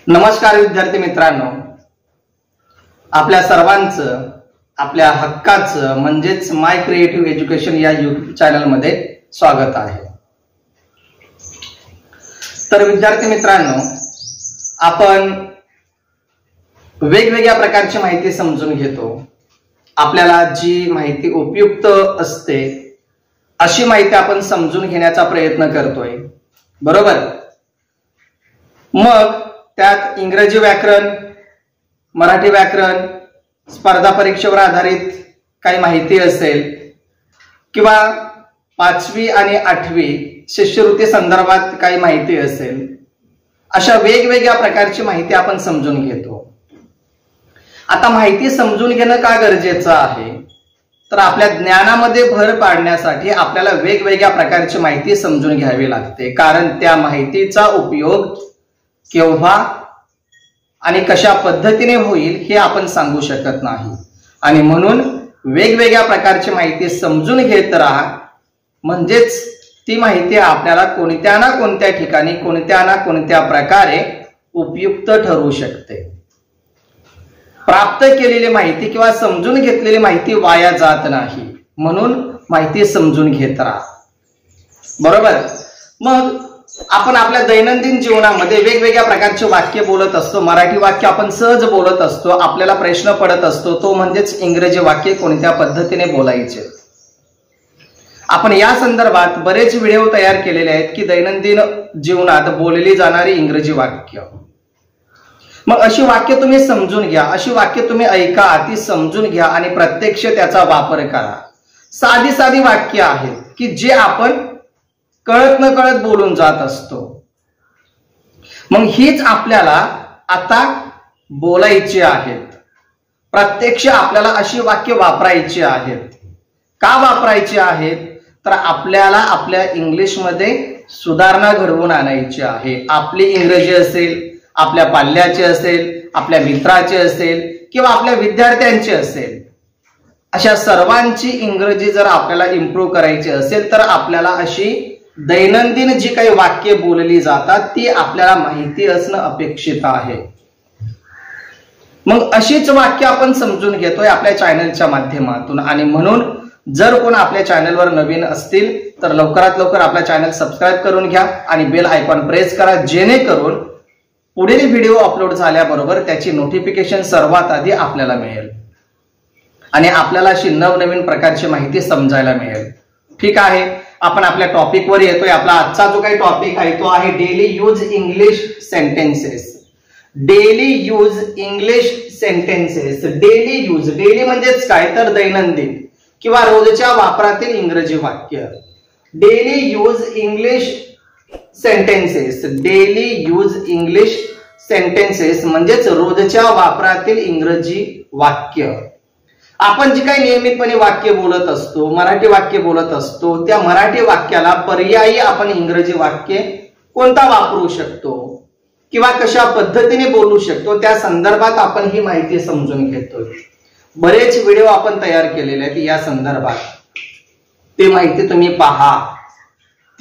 नमस्कार विद्यार्थी मित्रांनो, आपल्या सर्वांचं आपल्या हक्काचं म्हणजेच माय क्रिएटिव्ह एज्युकेशन या YouTube चॅनल मध्ये स्वागत आहे। तर विद्यार्थी मित्रांनो, आपण वेगवेगळ्या प्रकारची माहिती समजून घेतो। आपल्याला जी माहिती उपयुक्त असते अशी माहिती आपण समजून घेण्याचा प्रयत्न करतोय, बरोबर? मग त्यात इंग्रजी व्याकरण, मराठी व्याकरण, स्पर्धा परीक्षेवर आधारित काही माहिती असेल किंवा 5वी आणि 8वी शिष्यवृत्ती संदर्भात काही माहिती असेल, अशा वेगवेगळ्या प्रकारची माहिती आपण समजून घेतो। आता माहिती समजून घेणं का गरजेचं आहे, तर आपल्या ज्ञानामध्ये भर पाडण्यासाठी आपल्याला वेगवेगळ्या प्रकारची माहिती समजून घ्यावी लागते, कारण त्या माहितीचा उपयोग केव्हा आणि कशा पद्धतीने होईल हे आपण सांगू शकत नाही। आणि म्हणून वेगवेगळ्या प्रकारची माहिती समजून घेत राहा, म्हणजेच ती माहिती आपल्याला कोणत्या ना कोणत्या ठिकाणी कोणत्या ना कोणत्या प्रकारे उपयुक्त ठरू शकते। प्राप्त केलेली माहिती किंवा समजून घेतलेली माहिती वाया जात नाही, म्हणून माहिती समजून घेत राहा, बरोबर? मग आपण आपल्या दैनंदिन जीवनामध्ये वेगवेगळ्या प्रकारचे वाक्य बोलत असतो। मराठी वाक्य आपण सहज बोलत असतो, आपल्याला प्रश्न पडत असतो तो म्हणजेच इंग्रजी वाक्य कोणत्या पद्धतीने बोलायचे। आपण या संदर्भात बरेच व्हिडिओ तयार केलेले आहेत की दैनंदिन जीवनात बोलली जाणारी इंग्रजी वाक्य। मग अशी वाक्य तुम्ही समजून घ्या, अशी वाक्य तुम्ही ऐका, ती समजून घ्या आणि प्रत्यक्ष त्याचा वापर करा। साधी साधी वाक्य आहेत की जे आपण कळत न कळत बोलून जात असतो। मग हीच आपल्याला आता बोलायची आहेत, प्रत्यक्ष आपल्याला अशी वाक्य वापरायची आहेत। का वापरायची आहेत, तर आपल्याला आपल्या इंग्लिशमध्ये सुधारणा घडवून आणायची आहे। आपली इंग्रजी असेल, आपल्या पाल्याची असेल, आपल्या मित्राची असेल किंवा आपल्या विद्यार्थ्यांची असेल, अशा सर्वांची इंग्रजी जर आपल्याला इम्प्रूव्ह करायची असेल तर आपल्याला अशी दैनंदिन जी काही वाक्य बोलली जातात ती आपल्याला माहिती असणं अपेक्षित आहे। मग अशीच वाक्य आपण समजून घेतोय आपल्या चॅनलच्या माध्यमातून। आणि म्हणून जर कोण आपल्या चॅनलवर नवीन असतील तर लवकरात लवकर आपला चॅनल सबस्क्राइब करून घ्या आणि बेल आयकॉन प्रेस करा, जेणेकरून पुढील व्हिडिओ अपलोड झाल्याबरोबर त्याची नोटिफिकेशन सर्वात आधी आपल्याला मिळेल आणि आपल्याला अशी नवनवीन प्रकारची माहिती समजायला मिळेल। ठीक आहे, आपण आपल्या टॉपिक वर येतोय। आपला आजचा जो काही टॉपिक आहे तो आहे daily use English sentences. Daily use English sentences. Daily use, daily म्हणजेच काय, तर दैनंदिन किंवा रोजच्या वापरातील इंग्रजी वाक्य। Daily use English sentences. Daily use English sentences म्हणजेच रोजच्या वापरातील इंग्रजी वाक्य। आपण जे काही नियमितपणे वाक्य बोलत असतो, मराठी वाक्य बोलत असतो, त्या मराठी वाक्याला पर्यायी आपण इंग्रजी वाक्य कोणता वापरू शकतो किंवा कशा पद्धतीने बोलू शकतो, त्या संदर्भात आपण ही माहिती समजून घेतोय। बरेच व्हिडिओ आपण तयार केलेले आहेत या संदर्भात, ती माहिती तुम्ही पहा,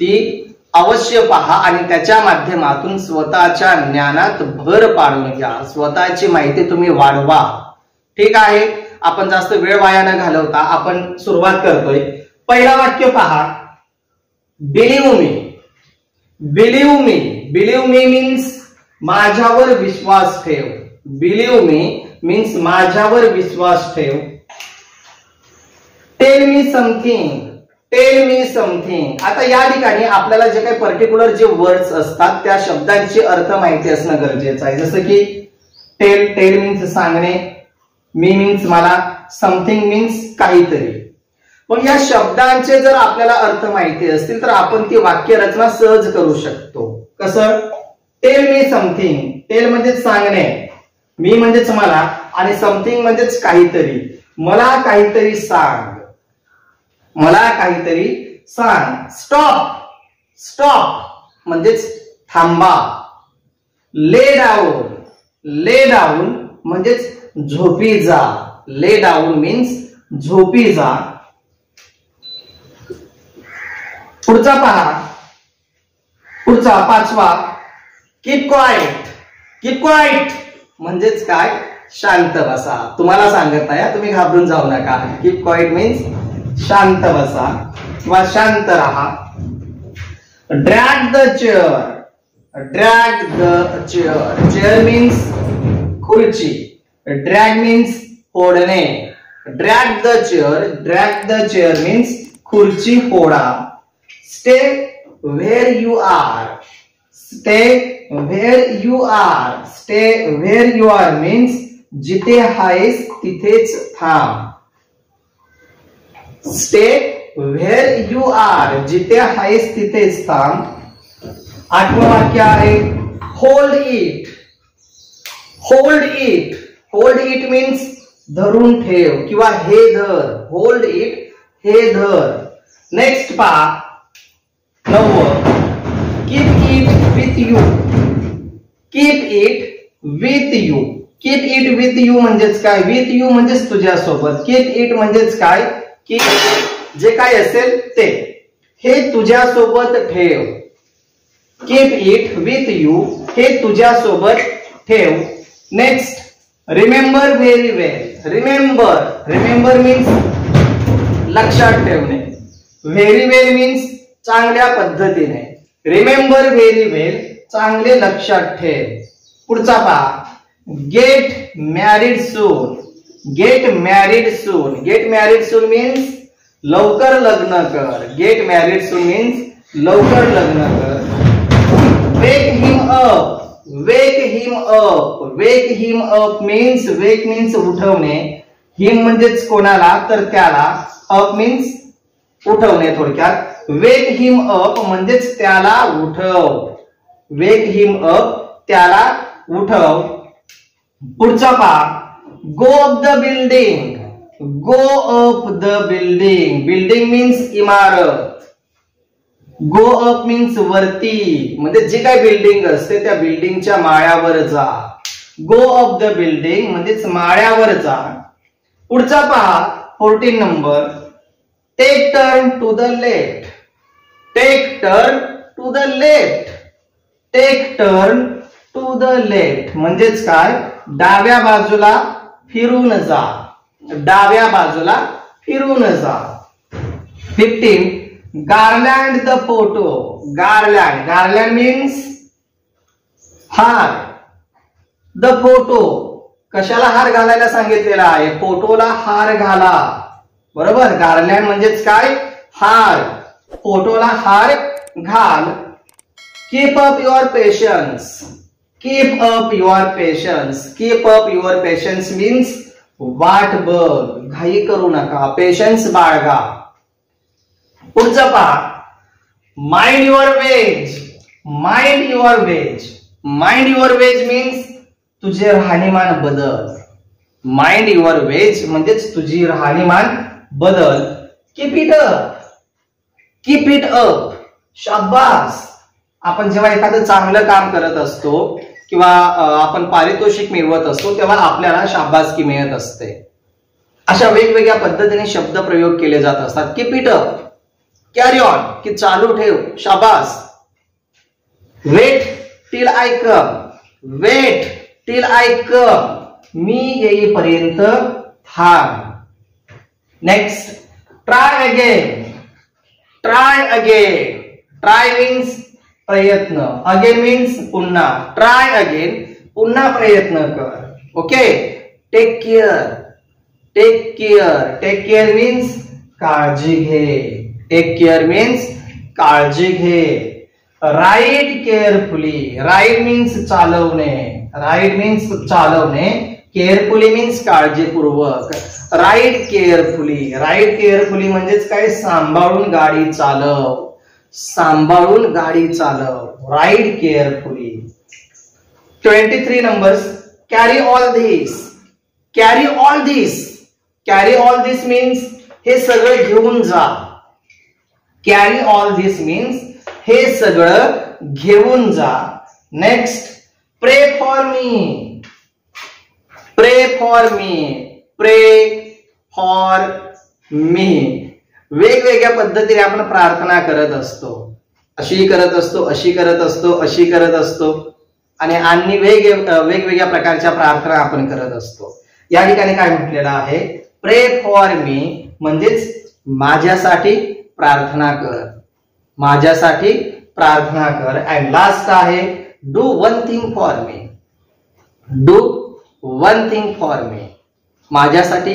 ती अवश्य पहा आणि त्याच्या माध्यमातून स्वतःच्या ज्ञानात भर पाडून घ्या, स्वतःची माहिती तुम्ही वाढवा। ठीक आहे, आपण जास्त वेळ वाया न घालवता आपण सुरुवात करतोय। पहिला वाक्य पहा, बिलीव्ह मी। बिलीव्ह मी, बिलीव्ह मी मीन्स माझ्यावर विश्वास ठेव। बिलीव्ह मी मीन्स माझ्यावर विश्वास ठेव। Tell me something, tell me something. आता या ठिकाणी आपल्याला जे काही पर्टिक्युलर जे वर्ड्स असतात त्या शब्दांची अर्थ माहिती असणं गरजेचं आहे। जसं की टेल, टेल मीन्स सांगणे, मी मीन्स मला, समथिंग मीन्स काहीतरी। पण या शब्दांचे जर आपल्याला अर्थ माहिती असतील तर आपण ती वाक्य रचना सहज करू शकतो। कसं? टेल मी समथिंग, टेल म्हणजेच सांगणे, मी म्हणजेच मला आणि समथिंग म्हणजेच काहीतरी। मला काहीतरी सांग, मला काहीतरी सांग। स्टॉप, स्टॉप म्हणजेच थांबा। ले डाऊन, ले डाऊन म्हणजेच झोपी जा। ले डाऊन मीन्स झोपी जा। पुढचा पहा, पुढचा 5वा, कीप क्वाइट। कीप क्वाइट म्हणजेच काय, शांत बसा. तुम्हाला सांगत नाही, तुम्ही घाबरून जाऊ नका. कीप क्वाइट मीन्स शांत बसा किंवा शांत राहा. Drag the chair. Drag the chair. Chair means खुर्ची. ड्रॅग मीन्स फोडणे. Drag the chair. Drag the chair means खुर्ची फोडा. Stay where you are. Stay where you are. Stay where you are means जिथे आहेस तिथेच थांब. Stay where you are. जिथे आहेस तिथेच थांब. 8वं वाक्य आहे hold it. Hold it. Hold it means धरून ठेव किंवा हे धर. होल्ड इट हे धर. नेक्स्ट पहा 9. Keep it with you. Keep it with you. Keep it with you म्हणजेच काय, विथ यू म्हणजेच तुझ्यासोबत. कीप इट म्हणजेच काय की जे काय असेल ते, हे तुझ्यासोबत ठेव. कीप इट विथ यू, हे तुझ्यासोबत ठेव. नेक्स्ट रिमेंबर व्हेरी वेल. रिमेंबर. रिमेंबर मीन्स लक्षात ठेवणे. व्हेरी वेल मीन्स चांगल्या पद्धतीने. रिमेंबर व्हेरी वेल चांगले लक्षात ठेव. पुढचा पहा गेट मॅरिड सून. गेट मॅरिड सून. गेट मॅरिड सून मीन्स लवकर लग्न कर. गेट मॅरिड सून मीन्स लवकर लग्न कर. Wake him up. Wake him up. Wake him up means, wake means उठवणे. हिम म्हणजेच कोणाला तर त्याला. अप मीन्स उठवणे थोडक्यात. वेक हिम अप म्हणजेच त्याला उठव. वेक हिम अप त्याला उठव. पुढचा पहा go up the building. Go up the building. Building means इमारत. गो अप मीन्स वरती, म्हणजे जी काय बिल्डिंग असते त्या बिल्डिंगच्या माळ्यावर जा. गो अप द बिल्डिंग म्हणजेच माळ्यावर जा. पुढचा पहा 14 number take turn to the left. Take turn to the left. Take turn to the left म्हणजेच काय, डाव्या बाजूला फिरून जा. डाव्या बाजूला फिरून जा. 15 गार्लँड द फोटो. गार्लँड. गार्लँड मीन्स हार. द फोटो कशाला हार घालायला सांगितलेला आहे, फोटोला हार घाला. बरोबर. गार्लँड म्हणजेच काय, हार. फोटोला हार घाल. Keep up your patience. Keep up your patience. Keep up your patience means वाट बघ, घाई करू नका, पेशन्स बाळगा. पुढचं पहा mind your ways. Mind your ways. Mind your ways means तुझे राहणीमान बदल. माइंड युअर वेज म्हणजेच तुझी राहणीमान बदल. Keep it up. Keep it up. शाबास. आपण जेव्हा एखादं चांगलं काम करत असतो किंवा आपण पारितोषिक मिळवत असतो तेव्हा आपल्याला शाबासकी मिळत असते. अशा वेगवेगळ्या पद्धतीने शब्द प्रयोग केले जात असतात. Keep it up. Carry on की चालू ठेव, शाबास. Wait till I come. Wait till I come. मी येईपर्यंत थांब. Next try again. Try again. Try means प्रयत्न. अगेन मीन्स पुन्हा. ट्राय अगेन पुन्हा प्रयत्न कर. Okay. Take care. Take care. Take care means काळजी घे. टेक केअर मीन्स काळजी घे. Ride carefully. राईड मीन्स चालवणे. राईड मीन्स चालवणे. केअरफुली मीन्स काळजीपूर्वक. Ride carefully. राईड केअरफुली म्हणजेच काय, सांभाळून गाडी चालव. सांभाळून गाडी चालव. Ride carefully. 23 numbers carry all this. Carry all this. Carry all this means हे सगळं घेऊन जा. कॅरी ऑल धिस मीन्स हे सगळं घेऊन जा. नेक्स्ट प्रे फॉर मी. प्रे फॉर मी. प्रे फॉर मी. वेगवेगळ्या पद्धतीने आपण प्रार्थना करत असतो. अशी करत असतो, अशी करत असतो, अशी करत असतो. आणि वेगवेगळ्या प्रकारच्या प्रार्थना आपण करत असतो. या ठिकाणी काय म्हटलेलं आहे, प्रे फॉर मी म्हणजेच माझ्यासाठी प्रार्थना कर, माझ्यासाठी प्रार्थना कर. अँड लास्ट आहे do one thing for me, do one thing for me, माझ्यासाठी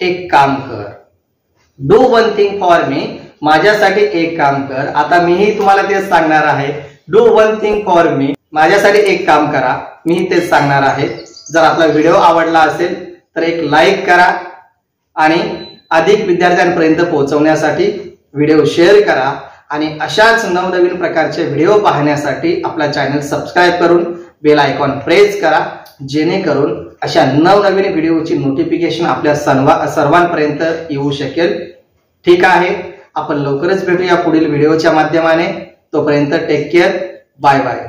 एक काम कर. Do one thing for me, माझ्यासाठी एक काम कर. आता मीही तुम्हाला तेच सांगणार आहे, do one thing for me, माझ्यासाठी एक काम करा. मी तेच सांगणार आहे. जर आपला व्हिडिओ आवडला असेल तर एक लाईक करा आणि अधिक विद्यार्थ्यांपर्यंत पोहोचवण्यासाठी व्हिडिओ शेअर करा. आणि अशाच नवनवीन प्रकारचे व्हिडिओ पाहण्यासाठी आपला चॅनल सबस्क्राईब करून बेल आयकॉन प्रेस करा, जेणेकरून अशा नवनवीन व्हिडिओची नोटिफिकेशन आपल्या सर्वांपर्यंत येऊ शकेल. ठीक आहे, आपण लवकरच भेटूया पुढील व्हिडिओच्या माध्यमाने. तोपर्यंत टेक केअर, बाय बाय.